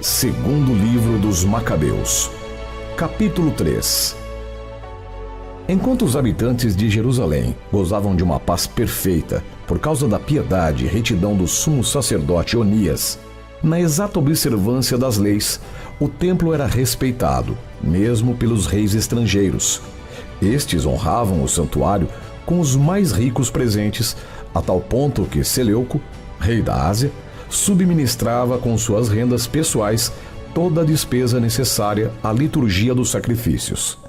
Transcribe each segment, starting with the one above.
Segundo livro dos Macabeus, capítulo 3. Enquanto os habitantes de Jerusalém gozavam de uma paz perfeita por causa da piedade e retidão do sumo sacerdote Onias, na exata observância das leis, o templo era respeitado, mesmo pelos reis estrangeiros. Estes honravam o santuário com os mais ricos presentes, a tal ponto que Seleuco, rei da Ásia, subministrava com suas rendas pessoais toda a despesa necessária à liturgia dos sacrifícios.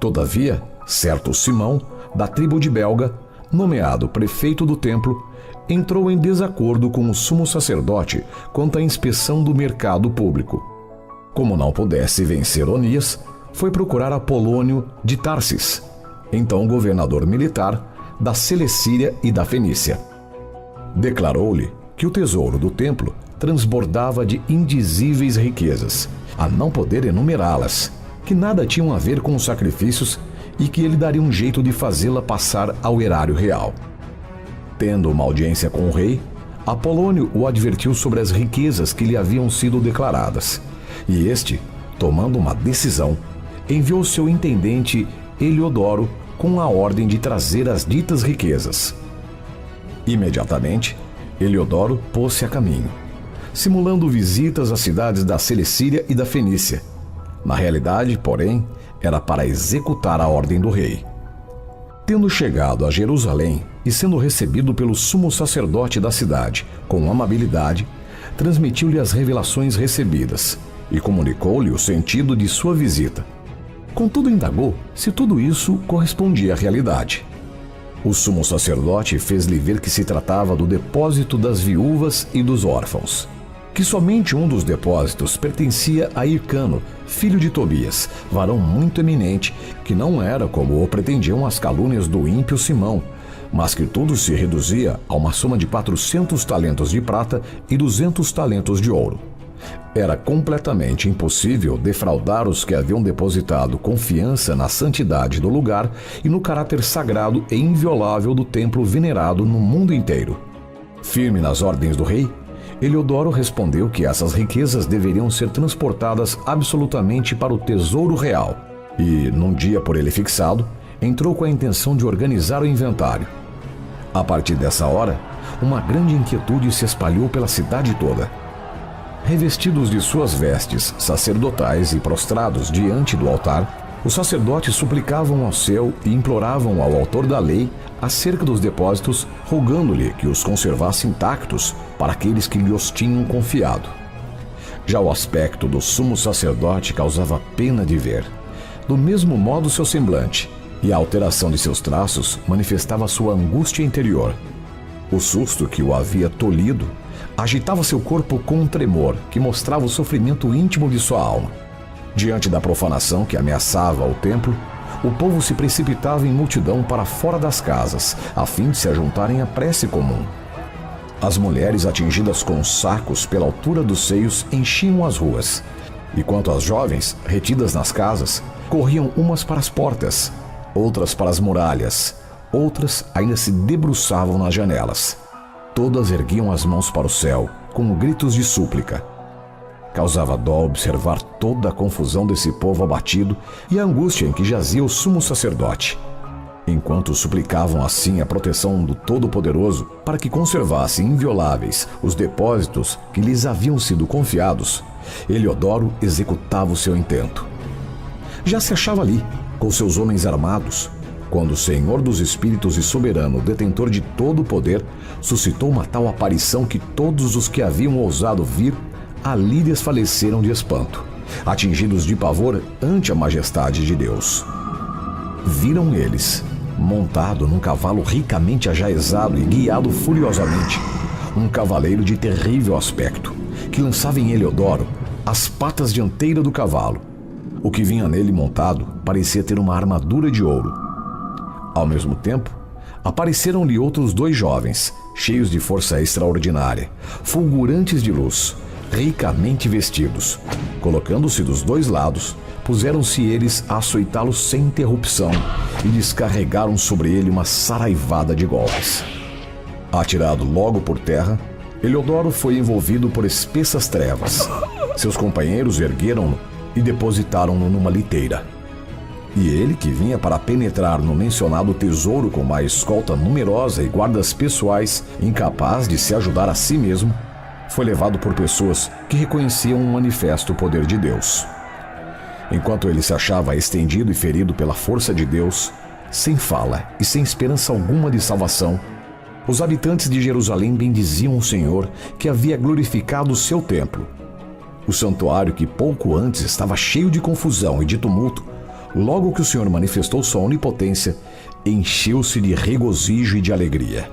Todavia, certo Simão, da tribo de Belga, nomeado prefeito do templo, entrou em desacordo com o sumo sacerdote quanto à inspeção do mercado público. Como não pudesse vencer Onias, foi procurar Apolônio de Tarsis, então governador militar da Celecíria e da Fenícia. Declarou-lhe que o tesouro do templo transbordava de indizíveis riquezas, a não poder enumerá-las, que nada tinham a ver com os sacrifícios e que ele daria um jeito de fazê-la passar ao erário real. Tendo uma audiência com o rei, Apolônio o advertiu sobre as riquezas que lhe haviam sido declaradas, e este, tomando uma decisão, enviou seu intendente Heliodoro com a ordem de trazer as ditas riquezas. Imediatamente, Heliodoro pôs-se a caminho, simulando visitas às cidades da Celecíria e da Fenícia. Na realidade, porém, era para executar a ordem do rei. Tendo chegado a Jerusalém e sendo recebido pelo sumo sacerdote da cidade com amabilidade, transmitiu-lhe as revelações recebidas e comunicou-lhe o sentido de sua visita. Contudo, indagou se tudo isso correspondia à realidade. O sumo sacerdote fez-lhe ver que se tratava do depósito das viúvas e dos órfãos, que somente um dos depósitos pertencia a Hircano, filho de Tobias, varão muito eminente, que não era como o pretendiam as calúnias do ímpio Simão, mas que tudo se reduzia a uma soma de 400 talentos de prata e 200 talentos de ouro. Era completamente impossível defraudar os que haviam depositado confiança na santidade do lugar e no caráter sagrado e inviolável do templo venerado no mundo inteiro. Firme nas ordens do rei, Heliodoro respondeu que essas riquezas deveriam ser transportadas absolutamente para o tesouro real e, num dia por ele fixado, entrou com a intenção de organizar o inventário. A partir dessa hora, uma grande inquietude se espalhou pela cidade toda. Revestidos de suas vestes sacerdotais e prostrados diante do altar, os sacerdotes suplicavam ao céu e imploravam ao autor da lei acerca dos depósitos, rogando-lhe que os conservasse intactos para aqueles que lhe os tinham confiado. Já o aspecto do sumo sacerdote causava pena de ver. Do mesmo modo seu semblante e a alteração de seus traços manifestava sua angústia interior. O susto que o havia tolhido agitava seu corpo com um tremor que mostrava o sofrimento íntimo de sua alma. Diante da profanação que ameaçava o templo, o povo se precipitava em multidão para fora das casas, a fim de se ajuntarem à prece comum. As mulheres atingidas com sacos pela altura dos seios enchiam as ruas, e quanto às jovens, retidas nas casas, corriam umas para as portas, outras para as muralhas, outras ainda se debruçavam nas janelas. Todas erguiam as mãos para o céu, com gritos de súplica. Causava dó observar toda a confusão desse povo abatido e a angústia em que jazia o sumo sacerdote. Enquanto suplicavam assim a proteção do Todo-Poderoso para que conservasse invioláveis os depósitos que lhes haviam sido confiados, Heliodoro executava o seu intento. Já se achava ali, com seus homens armados, quando o Senhor dos Espíritos e soberano, detentor de todo o poder, suscitou uma tal aparição que todos os que haviam ousado vir ali desfaleceram de espanto, atingidos de pavor ante a majestade de Deus. Viram eles, montado num cavalo ricamente ajaezado e guiado furiosamente, um cavaleiro de terrível aspecto, que lançava em Heliodoro as patas dianteiras do cavalo. O que vinha nele montado parecia ter uma armadura de ouro. Ao mesmo tempo, apareceram-lhe outros 2 jovens, cheios de força extraordinária, fulgurantes de luz, ricamente vestidos. Colocando-se dos 2 lados, puseram-se eles a açoitá-lo sem interrupção e descarregaram sobre ele uma saraivada de golpes. Atirado logo por terra, Heliodoro foi envolvido por espessas trevas. Seus companheiros ergueram-no e depositaram-no numa liteira. E ele, que vinha para penetrar no mencionado tesouro com uma escolta numerosa e guardas pessoais, incapaz de se ajudar a si mesmo, foi levado por pessoas que reconheciam um manifesto poder de Deus. Enquanto ele se achava estendido e ferido pela força de Deus, sem fala e sem esperança alguma de salvação, os habitantes de Jerusalém bendiziam o Senhor, que havia glorificado o seu templo. O santuário, que pouco antes estava cheio de confusão e de tumulto, logo que o Senhor manifestou sua onipotência, encheu-se de regozijo e de alegria.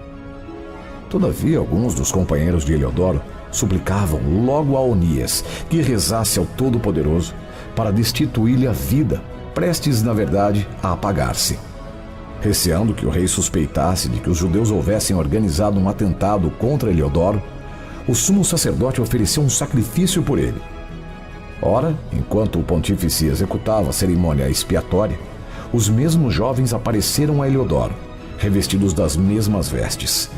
Todavia, alguns dos companheiros de Eliodoro suplicavam logo a Onias que rezasse ao Todo-Poderoso para destituir-lhe a vida, prestes, na verdade, a apagar-se. Receando que o rei suspeitasse de que os judeus houvessem organizado um atentado contra Eliodoro, o sumo sacerdote ofereceu um sacrifício por ele. Ora, enquanto o pontífice executava a cerimônia expiatória, os mesmos jovens apareceram a Eliodoro, revestidos das mesmas vestes.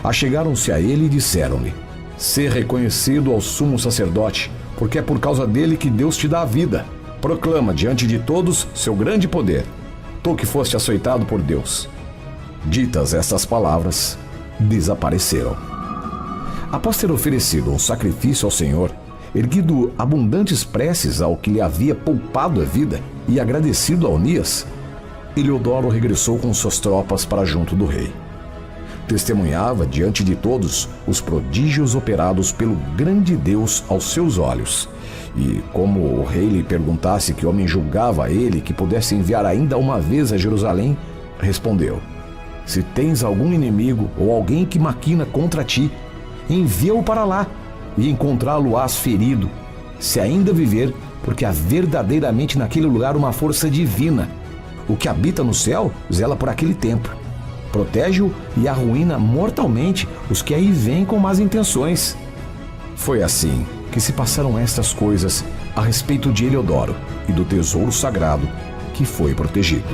Achegaram-se a ele e disseram-lhe: "Sê reconhecido ao sumo sacerdote, porque é por causa dele que Deus te dá a vida. Proclama diante de todos seu grande poder, tu que foste açoitado por Deus." Ditas estas palavras, desapareceram. Após ter oferecido um sacrifício ao Senhor, erguido abundantes preces ao que lhe havia poupado a vida e agradecido a Onias, Eliodoro regressou com suas tropas para junto do rei. Testemunhava diante de todos os prodígios operados pelo grande Deus aos seus olhos. E como o rei lhe perguntasse que homem julgava ele que pudesse enviar ainda uma vez a Jerusalém, respondeu: "Se tens algum inimigo ou alguém que maquina contra ti, envia-o para lá, e encontrá-lo-ás ferido, se ainda viver, porque há verdadeiramente naquele lugar uma força divina. O que habita no céu zela por aquele templo. Protege-o e arruína mortalmente os que aí vêm com más intenções." Foi assim que se passaram estas coisas a respeito de Eliodoro e do tesouro sagrado que foi protegido.